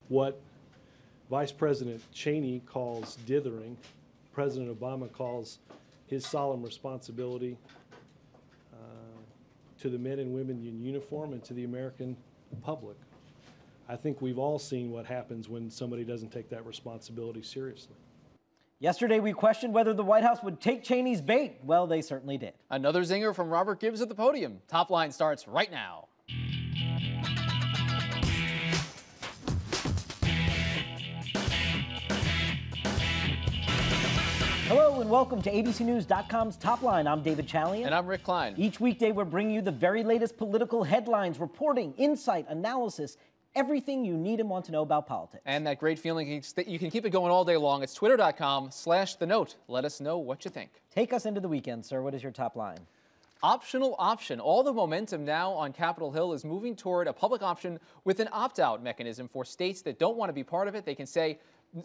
What Vice President Cheney calls dithering, President Obama calls his solemn responsibility to the men and women in uniform and to the American public. I think we've all seen what happens when somebody doesn't take that responsibility seriously. Yesterday, we questioned whether the White House would take Cheney's bait. Well, they certainly did. Another zinger from Robert Gibbs at the podium. Top Line starts right now. Hello and welcome to ABCNews.com's Top Line. I'm David Chalian. And I'm Rick Klein. Each weekday, we're bringing you the very latest political headlines, reporting, insight, analysis, everything you need and want to know about politics. And that great feeling, you can keep it going all day long. It's twitter.com/thenote. Let us know what you think. Take us into the weekend, sir. What is your top line? Optional option. All the momentum now on Capitol Hill is moving toward a public option with an opt-out mechanism for states that don't want to be part of it. They can say,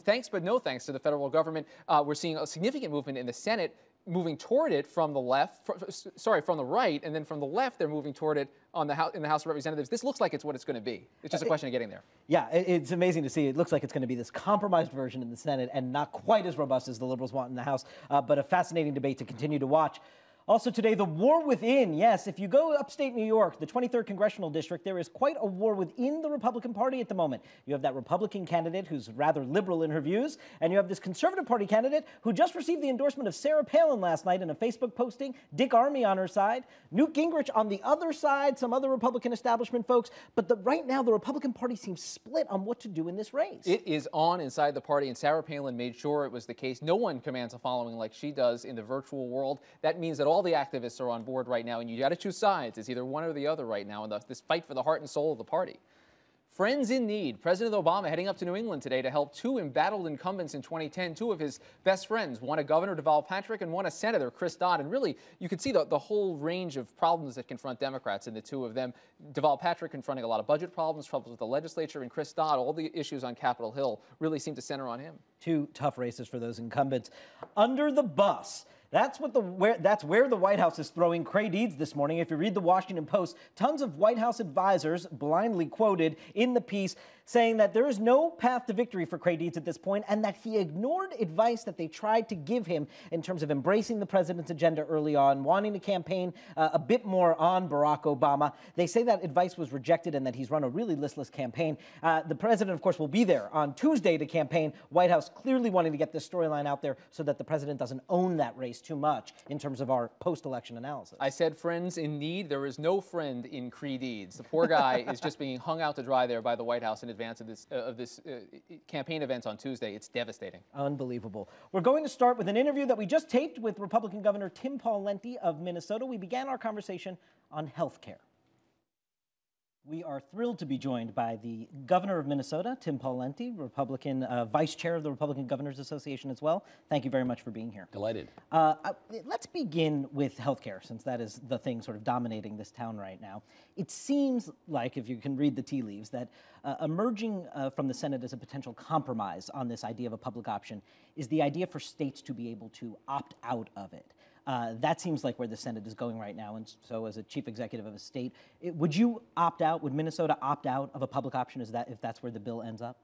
thanks but no thanks to the federal government. We're seeing a significant movement in the Senate moving toward it from the left, from the right, and then from the left they're moving toward it in the House of Representatives. This looks like it's what it's going to be. It's just a question of getting there. Yeah, it's amazing to see. It looks like it's going to be this compromised version in the Senate and not quite as robust as the liberals want in the House, but a fascinating debate to continue to watch. Also today, the war within. Yes, if you go upstate New York, the 23rd Congressional District, there is quite a war within the Republican Party at the moment. You have that Republican candidate who's rather liberal in her views, and you have this Conservative Party candidate who just received the endorsement of Sarah Palin last night in a Facebook posting, Dick Armey on her side, Newt Gingrich on the other side, some other Republican establishment folks. But right now, the Republican Party seems split on what to do in this race. It is on inside the party, and Sarah Palin made sure it was the case. No one commands a following like she does in the virtual world. That means that all the activists are on board right now, and you got to choose sides. It's either one or the other right now in this fight for the heart and soul of the party. Friends in need. President Obama heading up to New England today to help two embattled incumbents in 2010, two of his best friends, one a Governor, Deval Patrick, and one a Senator, Chris Dodd. And really, you could see the whole range of problems that confront Democrats in the two of them. Deval Patrick confronting a lot of budget problems, troubles with the legislature, and Chris Dodd, all the issues on Capitol Hill really seem to center on him. Two tough races for those incumbents. Under the bus. That's where the White House is throwing Cray Deeds this morning. If you read the Washington Post, tons of White House advisors blindly quoted in the piece saying that there is no path to victory for Cray Deeds at this point, and that he ignored advice that they tried to give him in terms of embracing the president's agenda early on, wanting to campaign a bit more on Barack Obama. They say that advice was rejected and that he's run a really listless campaign. The president, of course, will be there on Tuesday to campaign. White House clearly wanting to get this storyline out there so that the president doesn't own that race too much in terms of our post-election analysis. I said friends in need. There is no friend in Cray Deeds. The poor guy is just being hung out to dry there by the White House in advance of this campaign event on Tuesday. It's devastating. Unbelievable. We're going to start with an interview that we just taped with Republican Governor Tim Pawlenty of Minnesota. We began our conversation on health care. We are thrilled to be joined by the governor of Minnesota, Tim Pawlenty, Republican vice chair of the Republican Governors Association as well. Thank you very much for being here. Delighted. Let's begin with healthcare, since that is the thing sort of dominating this town right now. It seems like, if you can read the tea leaves, that emerging from the Senate as a potential compromise on this idea of a public option is the idea for states to be able to opt out of it. That seems like where the Senate is going right now. And so as a chief executive of a state, would you opt out? Would Minnesota opt out of a public option if that's where the bill ends up?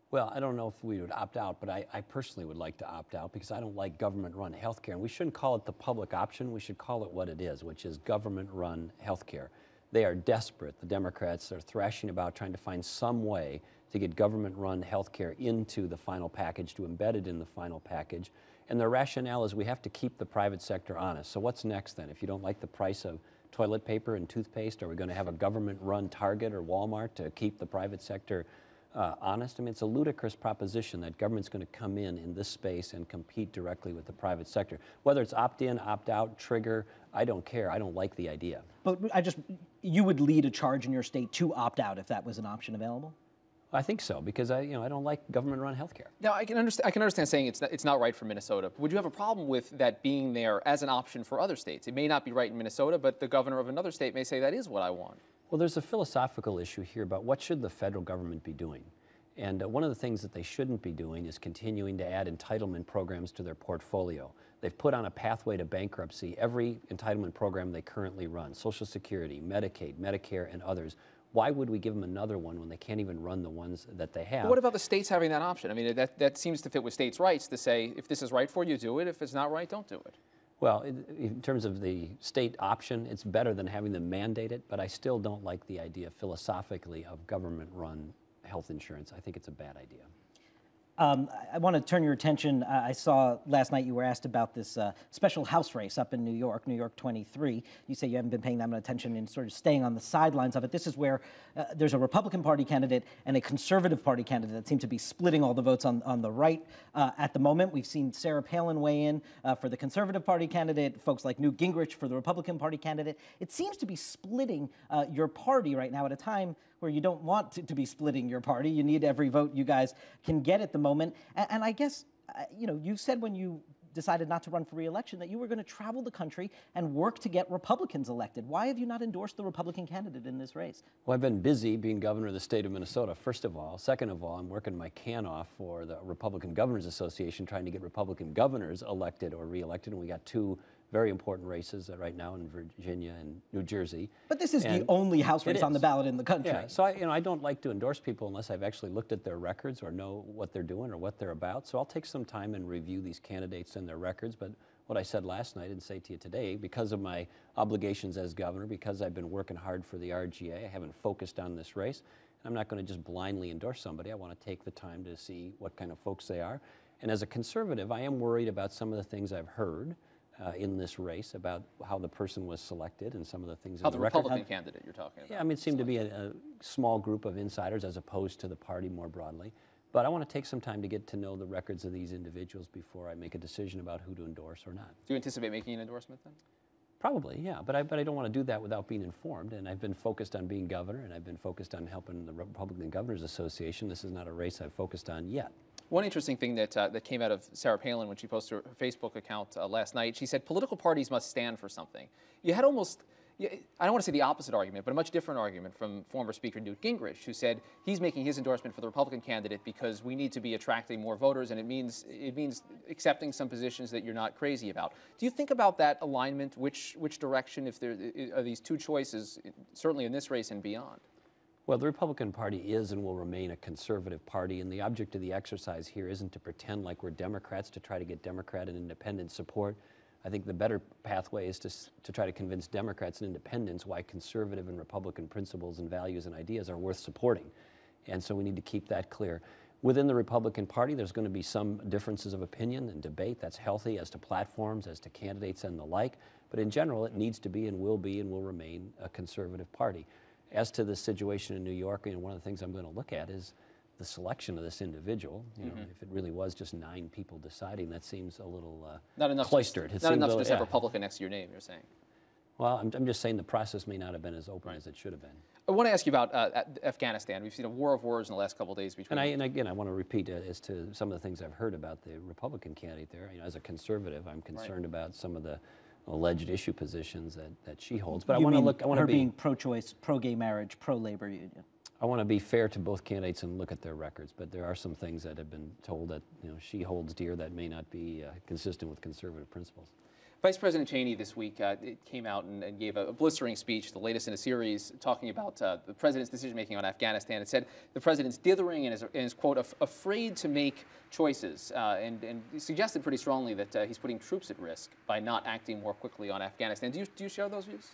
Well, I don't know if we would opt out, but I personally would like to opt out because I don't like government-run health care. And we shouldn't call it the public option. We should call it what it is, which is government-run health care. They are desperate. The Democrats are thrashing about trying to find some way to get government-run health care into the final package, to embed it in the final package. And their rationale is we have to keep the private sector honest. So what's next then? If you don't like the price of toilet paper and toothpaste, are we going to have a government-run Target or Walmart to keep the private sector honest? I mean, it's a ludicrous proposition that government's going to come in this space and compete directly with the private sector. Whether it's opt-in, opt-out, trigger, I don't care. I don't like the idea. But you would lead a charge in your state to opt out if that was an option available? I think so, because I don't like government-run health care. Now, I can understand saying it's not right for Minnesota. Would you have a problem with that being there as an option for other states? It may not be right in Minnesota, but the governor of another state may say that is what I want. Well, there's a philosophical issue here about what should the federal government be doing. And one of the things that they shouldn't be doing is continuing to add entitlement programs to their portfolio. They've put on a pathway to bankruptcy every entitlement program they currently run, Social Security, Medicaid, Medicare, and others. Why would we give them another one when they can't even run the ones that they have? But what about the states having that option? I mean, that seems to fit with states' rights to say, if this is right for you, do it. If it's not right, don't do it. Well, in terms of the state option, it's better than having them mandate it, but I still don't like the idea philosophically of government-run health insurance. I think it's a bad idea. I want to turn your attention. I saw last night you were asked about this special House race up in New York 23. You say you haven't been paying that much attention and sort of staying on the sidelines of it. This is where there's a Republican Party candidate and a Conservative Party candidate that seem to be splitting all the votes on the right at the moment. We've seen Sarah Palin weigh in for the Conservative Party candidate, folks like Newt Gingrich for the Republican Party candidate. It seems to be splitting your party right now at a time where you don't want to be splitting your party. You need every vote you guys can get at the moment. And I guess, you said when you decided not to run for re-election that you were going to travel the country and work to get Republicans elected. Why have you not endorsed the Republican candidate in this race? Well, I've been busy being governor of the state of Minnesota, first of all. Second of all, I'm working my can off for the Republican Governors Association, trying to get Republican governors elected or re-elected. And we got two very important races right now in Virginia and New Jersey. But this is the only House race on the ballot in the country. Yeah, so I don't like to endorse people unless I've actually looked at their records or know what they're doing or what they're about. So I'll take some time and review these candidates and their records. But what I said last night and say to you today, because of my obligations as governor, because I've been working hard for the RGA, I haven't focused on this race. I'm not going to just blindly endorse somebody. I want to take the time to see what kind of folks they are. And as a conservative, I am worried about some of the things I've heard in this race about how the person was selected and some of the things in the record. Republican candidate you're talking about. Yeah, I mean, it seemed to be a small group of insiders as opposed to the party more broadly. But I want to take some time to get to know the records of these individuals before I make a decision about who to endorse or not. Do you anticipate making an endorsement then? Probably, yeah, but I don't want to do that without being informed, and I've been focused on being governor, and I've been focused on helping the Republican Governors Association. This is not a race I've focused on yet. One interesting thing that came out of Sarah Palin when she posted her Facebook account last night, she said political parties must stand for something. You had almost, I don't want to say the opposite argument, but a much different argument from former Speaker Newt Gingrich, who said he's making his endorsement for the Republican candidate because we need to be attracting more voters, and it means accepting some positions that you're not crazy about. Do you think about that alignment, which direction, if there are these two choices, certainly in this race and beyond? Well, the Republican Party is and will remain a conservative party, and the object of the exercise here isn't to pretend like we're Democrats to try to get Democrat and independent support. I think the better pathway is to try to convince Democrats and independents why conservative and Republican principles and values and ideas are worth supporting. And so we need to keep that clear. Within the Republican Party, there's going to be some differences of opinion and debate. That's healthy as to platforms, as to candidates and the like. But in general, it needs to be and will remain a conservative party. As to the situation in New York, one of the things I'm going to look at is the selection of this individual. If it really was just 9 people deciding, that seems a little cloistered. Not enough to just have Republican next to your name, you're saying? Well, I'm just saying the process may not have been as open as it should have been. I want to ask you about Afghanistan. We've seen a war of words in the last couple of days between. And again, I want to repeat as to some of the things I've heard about the Republican candidate there. As a conservative, I'm concerned about some of the alleged issue positions that she holds. But I want to look. I want to be being pro-choice, pro-gay marriage, pro-labor union. I want to be fair to both candidates and look at their records. But there are some things that have been told that she holds dear that may not be consistent with conservative principles. Vice President Cheney this week came out and gave a blistering speech, the latest in a series, talking about the president's decision-making on Afghanistan. It said the president's dithering and is quote, afraid to make choices, and suggested pretty strongly that he's putting troops at risk by not acting more quickly on Afghanistan. Do you share those views?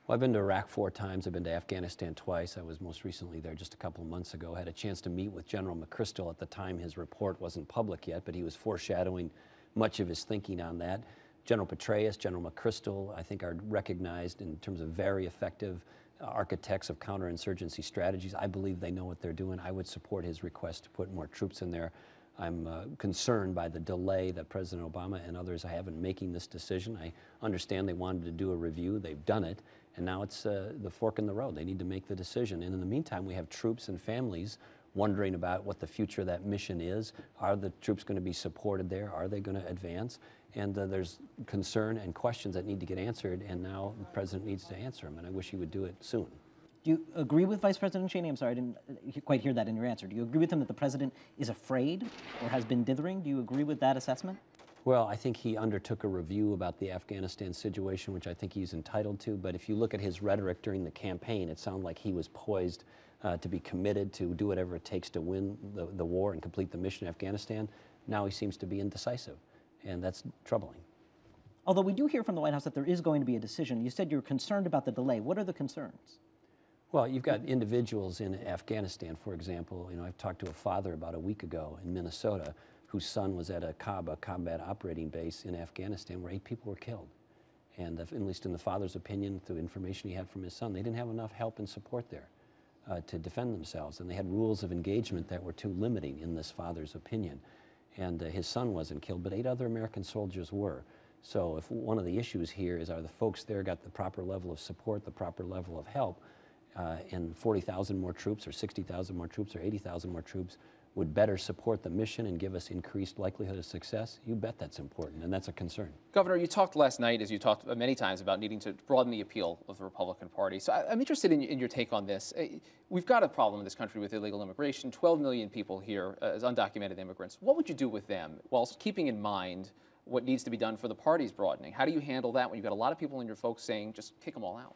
Well, I've been to Iraq 4 times. I've been to Afghanistan twice. I was most recently there just a couple of months ago. I had a chance to meet with General McChrystal. At the time, his report wasn't public yet, but he was foreshadowing much of his thinking on that. General Petraeus, General McChrystal, I think are recognized in terms of very effective architects of counterinsurgency strategies. I believe they know what they're doing. I would support his request to put more troops in there. I'm concerned by the delay that President Obama and others have in making this decision. I understand they wanted to do a review. They've done it. And now it's the fork in the road. They need to make the decision. And in the meantime, we have troops and families wondering about what the future of that mission is. Are the troops going to be supported there? Are they going to advance? And there's concern and questions that need to get answered, and now the president needs to answer them, and I wish he would do it soon. Do you agree with Vice President Cheney? I'm sorry, I didn't quite hear that in your answer. Do you agree with him that the president is afraid or has been dithering? Do you agree with that assessment? Well, I think he undertook a review about the Afghanistan situation, which I think he's entitled to. But if you look at his rhetoric during the campaign, it sounded like he was poised to be committed to do whatever it takes to win the war and complete the mission in Afghanistan. Now he seems to be indecisive, and that's troubling. Although we do hear from the White House that there is going to be a decision. You said you're concerned about the delay. What are the concerns? Well, you've got individuals in Afghanistan, for example. You know, I've talked to a father about a week ago in Minnesota whose son was at a combat operating base in Afghanistan where 8 people were killed. And at least in the father's opinion, through information he had from his son, they didn't have enough help and support there to defend themselves. And they had rules of engagement that were too limiting in this father's opinion. And his son wasn't killed, but 8 other American soldiers were. So if one of the issues here is, are the folks there got the proper level of support, the proper level of help, and 40,000 more troops or 60,000 more troops or 80,000 more troops would better support the mission and give us increased likelihood of success? You bet that's important, and that's a concern. Governor, you talked last night, as you talked many times, about needing to broaden the appeal of the Republican Party. So I'm interested in your take on this. We've got a problem in this country with illegal immigration, 12 million people here as undocumented immigrants. What would you do with them whilst keeping in mind what needs to be done for the party's broadening? How do you handle that when you've got a lot of people in your folks saying, just kick them all out?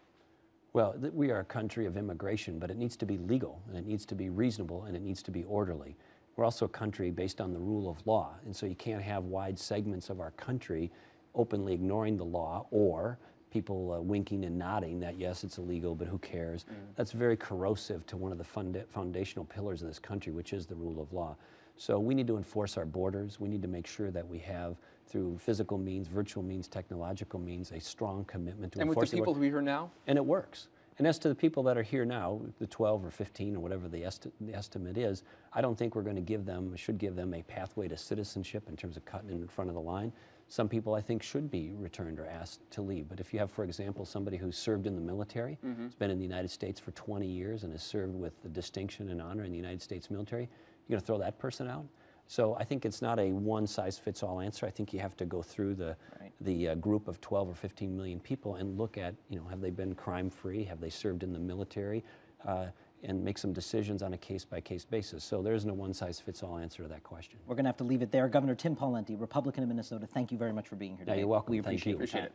Well, we are a country of immigration, but it needs to be legal, and it needs to be reasonable, and it needs to be orderly. We're also a country based on the rule of law, and so you can't have wide segments of our country openly ignoring the law or people winking and nodding that, yes, it's illegal, but who cares? That's very corrosive to one of the foundational pillars of this country, which is the rule of law. So we need to enforce our borders. We need to make sure that we have, through physical means, virtual means, technological means, a strong commitment to enforcing. And with the people who are here now? And it works. And as to the people that are here now, the 12 or 15 or whatever the estimate is, I don't think we're going to give them, should give them a pathway to citizenship in terms of cutting in front of the line. Some people I think should be returned or asked to leave. But if you have, for example, somebody who's served in the military, has been in the United States for 20 years and has served with the distinction and honor in the United States military, you're going to throw that person out? So I think it's not a one-size-fits-all answer. I think you have to go through the group of 12 or 15 million people and look at, you know, have they been crime-free? Have they served in the military? And make some decisions on a case-by-case basis. So there isn't a one-size-fits-all answer to that question. We're going to have to leave it there. Governor Tim Pawlenty, Republican of Minnesota, thank you very much for being here today. You're welcome. We appreciate it. Appreciate it.